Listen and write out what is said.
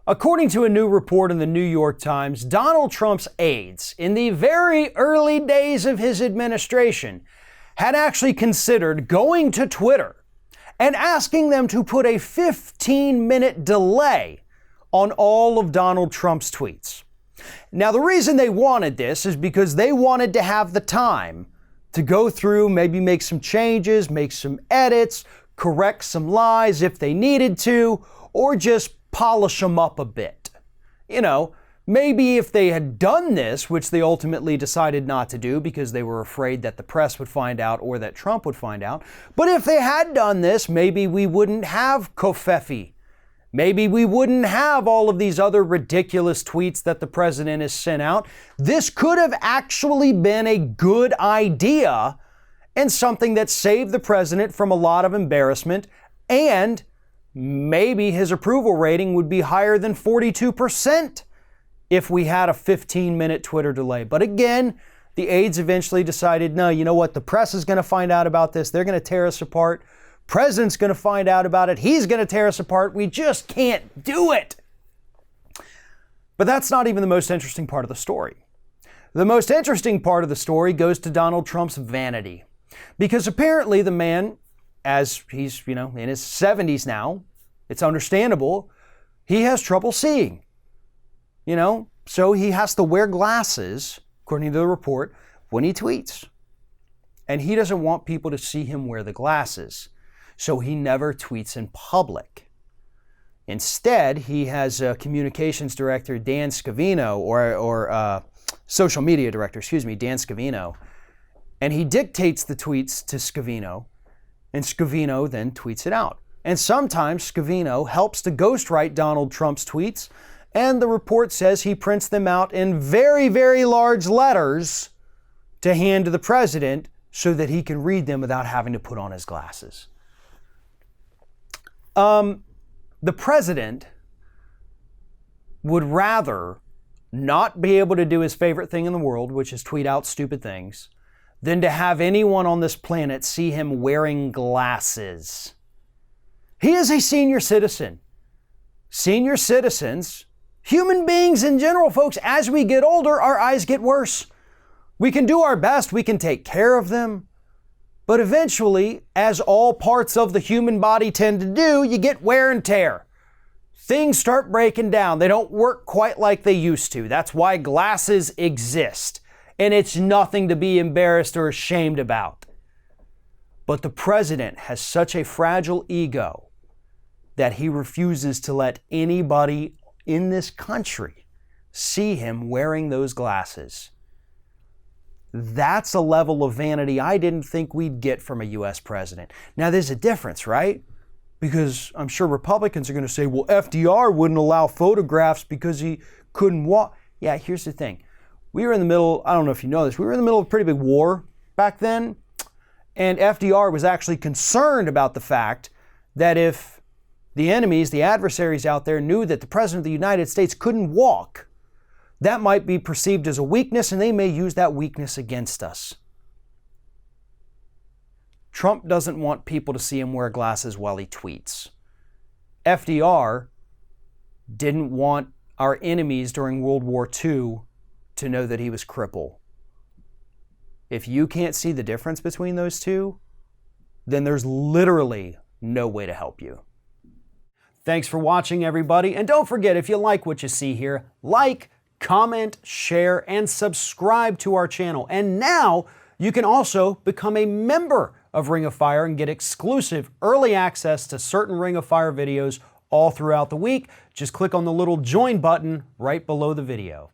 According to a new report in the New York Times, Donald Trump's aides, in the very early days of his administration, had actually considered going to Twitter and asking them to put a 15-minute delay on all of Donald Trump's tweets. Now, the reason they wanted this is because they wanted to have the time to go through, maybe make some changes, make some edits, correct some lies if they needed to, or just polish them up a bit. You know, maybe if they had done this, which they ultimately decided not to do because they were afraid that the press would find out or that Trump would find out, but if they had done this, maybe we wouldn't have Covfefe. Maybe we wouldn't have all of these other ridiculous tweets that the president has sent out. This could have actually been a good idea and something that saved the president from a lot of embarrassment, and maybe his approval rating would be higher than 42% if we had a 15-minute Twitter delay. But again, the aides eventually decided, no, you know what? The press is going to find out about this. They're going to tear us apart. President's going to find out about it. He's going to tear us apart. We just can't do it. But that's not even the most interesting part of the story. The most interesting part of the story goes to Donald Trump's vanity. Because apparently the man, as he's, in his 70s now, it's understandable, he has trouble seeing. So he has to wear glasses, according to the report, when he tweets. And he doesn't want people to see him wear the glasses. So he never tweets in public. Instead, he has communications director Dan Scavino, or social media director, Dan Scavino. And he dictates the tweets to Scavino, and Scavino then tweets it out. And sometimes Scavino helps to ghostwrite Donald Trump's tweets, and the report says he prints them out in very, very large letters to hand to the president so that he can read them without having to put on his glasses. The president would rather not be able to do his favorite thing in the world, which is tweet out stupid things, than to have anyone on this planet see him wearing glasses. He is a senior citizen. Senior citizens, human beings in general, folks, as we get older, our eyes get worse. We can do our best. We can take care of them. But eventually, as all parts of the human body tend to do, you get wear and tear. Things start breaking down. They don't work quite like they used to. That's why glasses exist. And it's nothing to be embarrassed or ashamed about. But the president has such a fragile ego that he refuses to let anybody in this country see him wearing those glasses. That's a level of vanity I didn't think we'd get from a U.S. president. Now, there's a difference, right? Because I'm sure Republicans are going to say, well, FDR wouldn't allow photographs because he couldn't walk. Yeah, here's the thing. We were in the middle, I don't know if you know this, we were in the middle of a pretty big war back then. And FDR was actually concerned about the fact that if the enemies, the adversaries out there knew that the president of the United States couldn't walk, that might be perceived as a weakness, and they may use that weakness against us. Trump doesn't want people to see him wear glasses while he tweets. FDR didn't want our enemies during World War II to know that he was crippled. If you can't see the difference between those two, then there's literally no way to help you. Thanks for watching, everybody. And don't forget, if you like what you see here, like, comment, share, and subscribe to our channel. And now you can also become a member of Ring of Fire and get exclusive early access to certain Ring of Fire videos all throughout the week. Just click on the little join button right below the video.